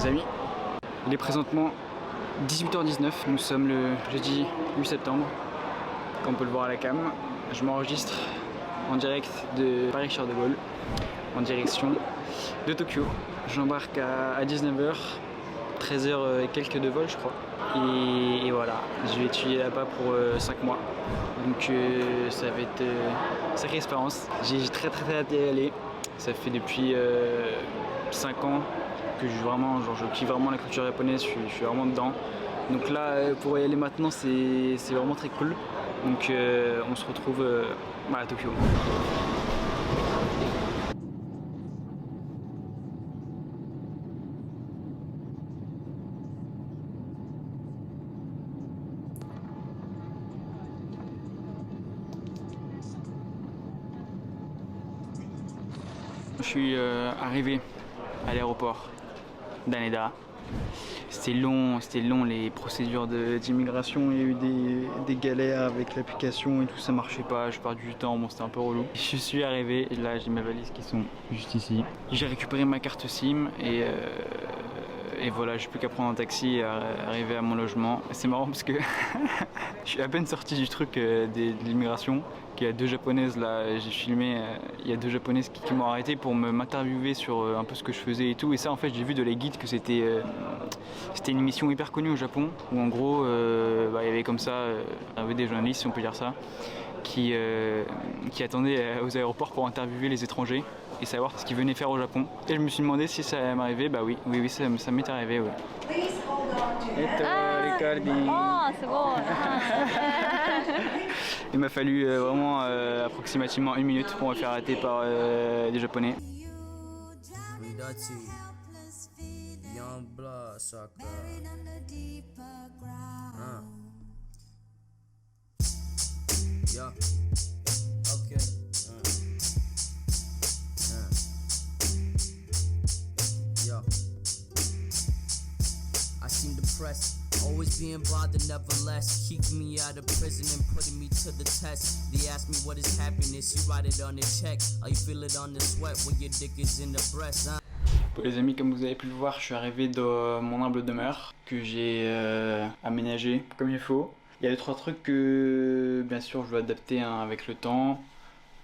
les amis. Il est présentement 18h19, nous sommes le jeudi 8 septembre, comme on peut le voir à la cam. Je m'enregistre en direct de Paris-Charles de Gaulle, en direction de Tokyo. J'embarque à 19h, 13h et quelques de vol je crois. Et voilà, je vais étudier là-bas pour 5 mois. Donc ça va être une sacrée expérience. J'ai très hâte d'y aller. Ça fait depuis 5 ans que je kiffe vraiment la culture japonaise, je suis vraiment dedans. Donc là, pour y aller maintenant, c'est vraiment très cool. Donc on se retrouve à Tokyo. Je suis arrivé à l'aéroport d'Haneda. C'était long les procédures d'immigration. Il y a eu des galères avec l'application et tout, ça marchait pas. Je perds du temps, bon, c'était un peu relou. Je suis arrivé et là j'ai mes valises qui sont juste ici. J'ai récupéré ma carte SIM et voilà, j'ai plus qu'à prendre un taxi et arriver à mon logement. C'est marrant parce que je suis à peine sorti du truc de l'immigration. Il y a deux japonaises là, j'ai filmé, il y a deux japonaises qui m'ont arrêté pour m'interviewer sur un peu ce que je faisais et tout. Et ça en fait j'ai vu de les guides que c'était une émission hyper connue au Japon où en gros il y avait comme ça, il y avait des journalistes si on peut dire ça, qui attendaient aux aéroports pour interviewer les étrangers et savoir ce qu'ils venaient faire au Japon. Et je me suis demandé si ça m'arrivait, bah oui ça m'est arrivé. Ouais. C'est bon. Il m'a fallu vraiment approximativement 1 minute pour me faire arrêter par des japonais. I seem depressed, always being bothered nevertheless, keeping me out of prison and putting me to the test. They ask me what is happiness, you write it on the check, or you feel it on the sweat when your dick is in the breast. Pour les amis, comme vous avez pu le voir, je suis arrivé dans mon humble demeure que j'ai aménagé comme il faut. Il y a 2-3 trucs que bien sûr je dois adapter avec le temps,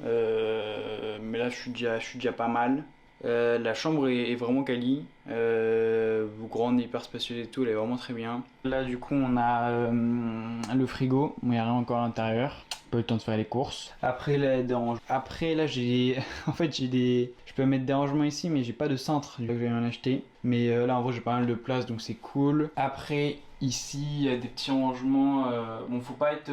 mais là je suis déjà pas mal. La chambre est vraiment quali, grande, hyper spacieuse et tout, elle est vraiment très bien. Là du coup on a le frigo, mais il n'y a rien encore à l'intérieur. Pas eu le temps de faire les courses. Après là j'ai en fait je peux mettre des rangements ici mais j'ai pas de cintre, je vais en acheter. Mais là en vrai j'ai pas mal de place donc c'est cool. Après ici il y a des petits rangements, bon faut pas être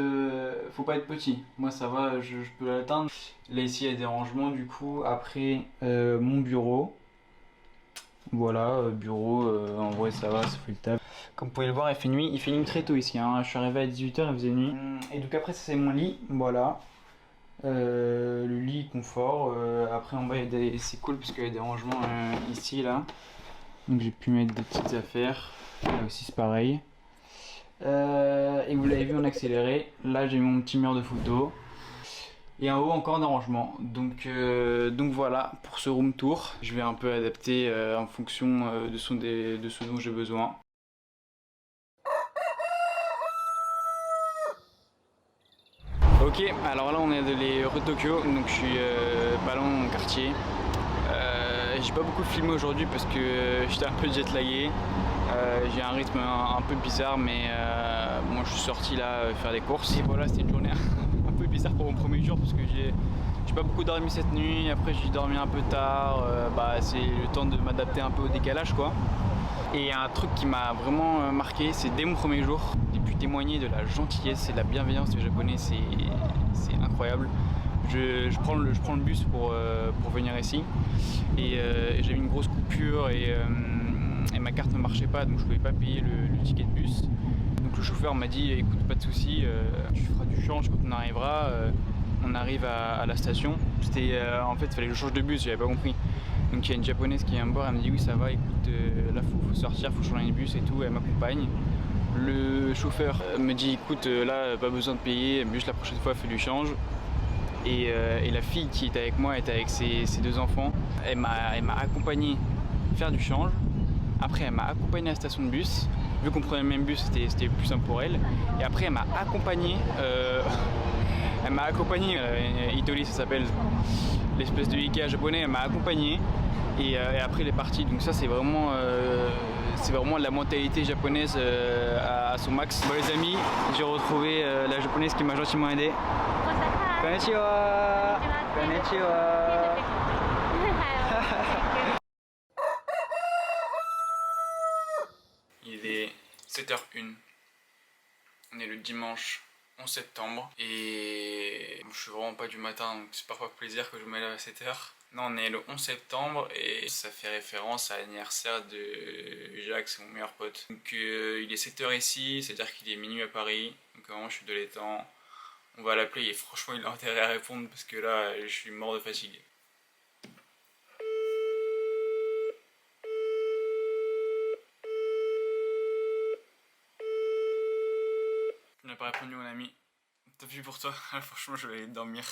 petit, moi ça va, je peux l'atteindre. Là ici il y a des rangements du coup. Après mon bureau, voilà, bureau, en vrai ça va, ça fait le taf. Comme vous pouvez le voir il fait nuit très tôt ici, hein. Je suis arrivé à 18h, il faisait nuit. Et donc après ça c'est mon lit, voilà. Le lit confort, après en bas c'est cool parce qu'il y a des rangements ici là. Donc j'ai pu mettre des petites affaires, là aussi c'est pareil. Et vous l'avez vu en accéléré, là j'ai mon petit mur de photos. Et en haut encore un rangement. Donc voilà pour ce room tour. Je vais un peu adapter en fonction de ce dont j'ai besoin. Ok, alors là on est allé rue de Tokyo, donc je suis pas loin de mon quartier. J'ai pas beaucoup filmé aujourd'hui parce que j'étais un peu jetlagué. J'ai un rythme un peu bizarre, mais moi je suis sorti là faire des courses. Et voilà, c'était une journée un peu bizarre pour mon premier jour parce que j'ai pas beaucoup dormi cette nuit. Après j'ai dormi un peu tard, c'est le temps de m'adapter un peu au décalage quoi. Et un truc qui m'a vraiment marqué, c'est dès mon premier jour, j'ai pu témoigner de la gentillesse et de la bienveillance des Japonais, c'est incroyable. Je prends le bus pour venir ici et j'avais une grosse coupure et ma carte ne marchait pas, donc je pouvais pas payer le ticket de bus. Donc le chauffeur m'a dit écoute, pas de souci, tu feras du change quand on arrivera. On arrive à la station. En fait il fallait que je change de bus, j'avais pas compris. Donc il y a une japonaise qui vient me voir, elle me dit oui ça va, écoute là faut sortir, faut changer de bus et tout, elle m'accompagne. Le chauffeur me dit écoute là pas besoin de payer, juste la prochaine fois fais du change. Et la fille qui était avec moi était avec ses 2 enfants. Elle m'a accompagné faire du change. Après, elle m'a accompagné à la station de bus. Vu qu'on prenait le même bus, c'était plus simple pour elle. Et après, elle m'a accompagné. Itoli, ça s'appelle, l'espèce de Ikea japonais. Elle m'a accompagné. Et après, elle est partie. Donc ça, c'est vraiment la mentalité japonaise à son max. Bon les amis, j'ai retrouvé la japonaise qui m'a gentiment aidé. Konnichiwa. Konnichiwa. Il est 7h01. On est le dimanche 11 septembre et je suis vraiment pas du matin, donc c'est parfois avec plaisir que je me lève à 7h. Non, on est le 11 septembre et ça fait référence à l'anniversaire de Jacques, c'est mon meilleur pote. Donc il est 7h ici, c'est-à-dire qu'il est minuit à Paris, donc vraiment je suis de l'étang. On va l'appeler et franchement il a intérêt à répondre parce que là je suis mort de fatigue. Il n'a pas répondu mon ami. Tant pis pour toi, franchement je vais aller dormir.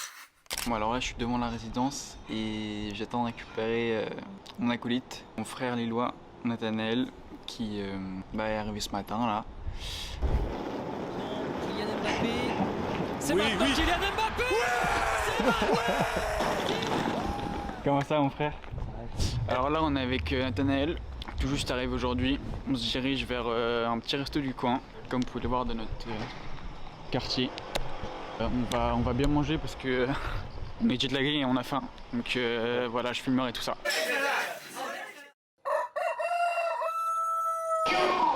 Bon alors là je suis devant la résidence et j'attends de récupérer mon acolyte, mon frère lillois, Nathanaël, qui est arrivé ce matin là. Kylian Mbappé. C'est maintenant Kylian Mbappé. Comment ça mon frère? Alors là on est avec Nathanaël, tout juste arrivé aujourd'hui. On se dirige vers un petit resto du coin, comme vous pouvez le voir dans notre quartier. On va bien manger parce que on est jetlagué et on a faim. Donc voilà, je filmerai tout ça.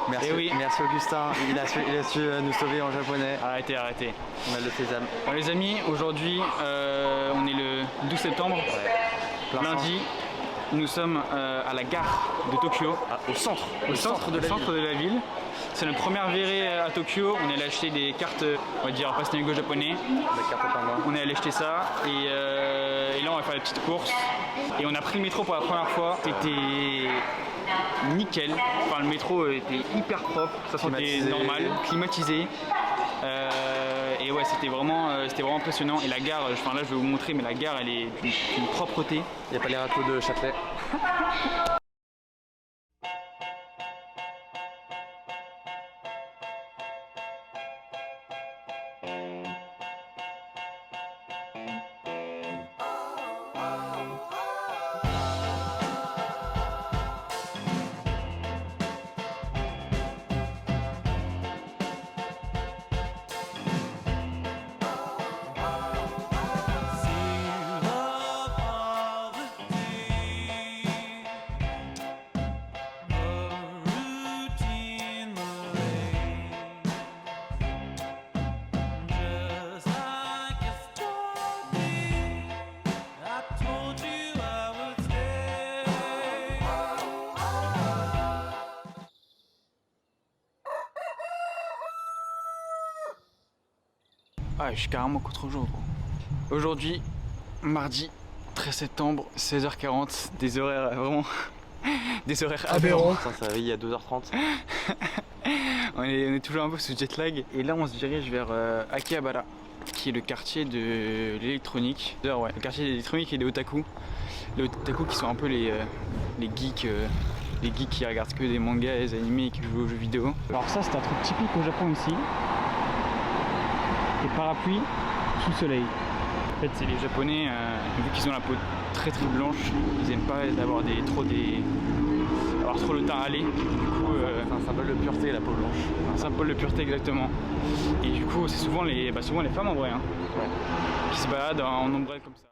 Merci, oui. Merci Augustin, il a su nous sauver en japonais. Arrêtez. On a le sésame. Bon les amis, aujourd'hui on est le 12 septembre, Ouais. lundi. Nous sommes à la gare de Tokyo, Au centre de la ville. C'est notre première virée à Tokyo. On est allé acheter des cartes, on va dire Pastanego japonais. La carte au pingouin. On est allé acheter ça et là on va faire la petite course. Et on a pris le métro pour la première fois. C'était nickel. Enfin le métro était hyper propre, ça sentait Climatisé. normal, climatisé. Et ouais c'était vraiment impressionnant. Et la gare, enfin là je vais vous montrer, mais la gare elle est d'une propreté. Il n'y a pas les râteaux de Châtelet. Ah, je suis carrément contre-jour gros. Aujourd'hui, mardi 13 septembre, 16h40, des horaires vraiment... des horaires aberrants. Ça se réveille à 2h30. on est toujours un peu sous jet lag. Et là on se dirige vers Akihabara, qui est le quartier de l'électronique. Ouais, le quartier de l'électronique et des otaku. Les otaku qui sont un peu les geeks. Les geeks qui regardent que des mangas et des animés et qui jouent aux jeux vidéo. Alors ça c'est un truc typique au Japon ici. Et parapluie sous soleil. En fait c'est les japonais, vu qu'ils ont la peau très blanche, ils aiment pas avoir trop le teint râlé. Du coup, C'est un symbole de pureté la peau blanche. un symbole de pureté exactement. Et du coup c'est souvent les femmes en vrai hein, qui se baladent en ombrelle comme ça.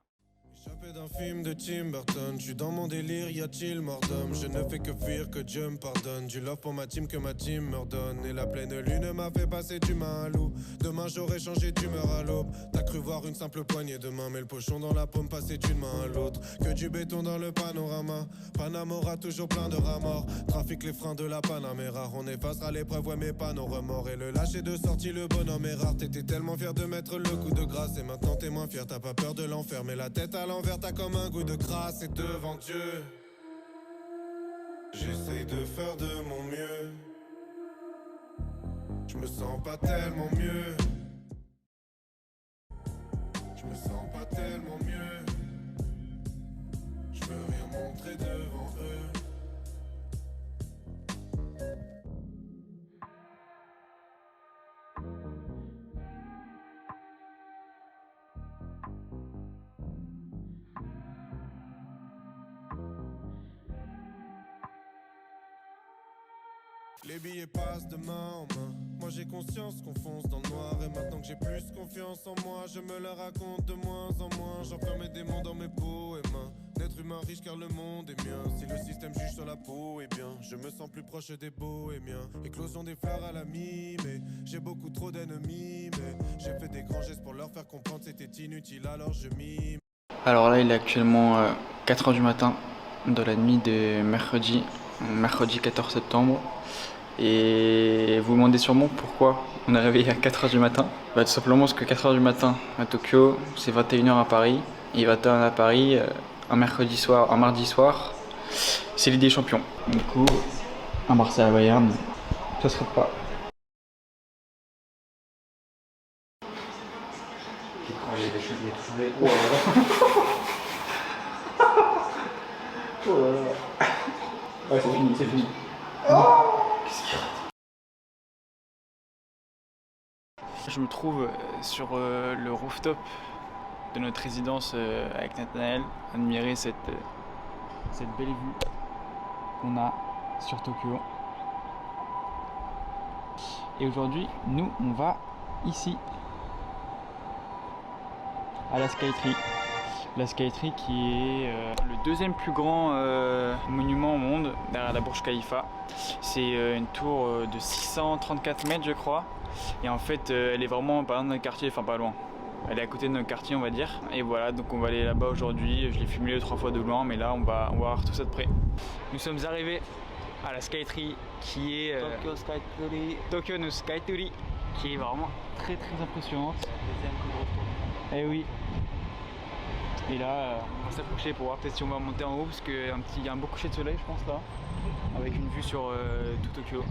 Échappé d'un film de Tim Burton, je suis dans mon délire, y a-t-il mort d'homme? Je ne fais que fuir, que Dieu me pardonne. Du love pour ma team, que ma team me redonne. Et la pleine lune m'a fait passer d'humain à loup. Demain j'aurais changé d'humeur à l'aube. T'as cru voir une simple poignée de main, mais le pochon dans la paume passait d'une main à l'autre. Que du béton dans le panorama. Panamora toujours plein de rats morts. Trafic les freins de la Panamera. On effacera l'épreuve, ouais mais pas nos remords. Et le lâcher de sortie, le bonhomme est rare. T'étais tellement fier de mettre le coup de grâce. Et maintenant t'es moins fier, t'as pas peur de l'enfer. Mais la tête à l'envers, t'as comme un goût de grâce. Et devant Dieu, j'essaye de faire de mon mieux. Je me sens pas tellement mieux. Je me sens pas tellement mieux. Je veux rien montrer devant eux. Les billets passent de main en main. Moi j'ai conscience qu'on fonce dans le noir. Et maintenant que j'ai plus confiance en moi, je me le raconte de moins en moins. J'enferme mes démons dans mes peaux et mains. N'être humain riche car le monde est mien. Si le système juge sur la peau, eh bien je me sens plus proche des bohémiens. Éclosion des fleurs à la mi-mai. J'ai beaucoup trop d'ennemis, mais j'ai fait des grands gestes pour leur faire comprendre c'était inutile, alors je m'y... Alors là, il est actuellement 4h du matin de la nuit de mercredi 14 septembre. Et vous vous demandez sûrement pourquoi on est réveillé à 4h du matin. Bah, tout simplement parce que 4h du matin à Tokyo, c'est 21h à Paris. Et 21h à Paris, un mardi soir, c'est Ligue des Champions. Du coup, un Marseille à Bayern, ça serait pas. Oh là là. Ouais, c'est fini, c'est fini. Qu'est-ce qu'il rate? Je me trouve sur le rooftop de notre résidence avec Nathanaël, admirer cette belle vue qu'on a sur Tokyo. Et aujourd'hui, nous, on va ici, à la Skytree. La Skytree qui est le deuxième plus grand monument au monde, derrière la Burj Khalifa. C'est une tour de 634 mètres je crois. Et en fait elle est vraiment pas loin de notre quartier, enfin pas loin. Elle est à côté de notre quartier on va dire. Et voilà, donc on va aller là-bas aujourd'hui. Je l'ai filmé 2-3 fois de loin, mais là on va voir tout ça de près. Nous sommes arrivés à la Skytree qui est Tokyo no Skytree, qui est vraiment très impressionnante. Et oui. Et là, on va s'approcher pour voir peut-être si on va monter en haut parce qu'il y a un beau coucher de soleil, je pense là, avec une vue sur tout Tokyo.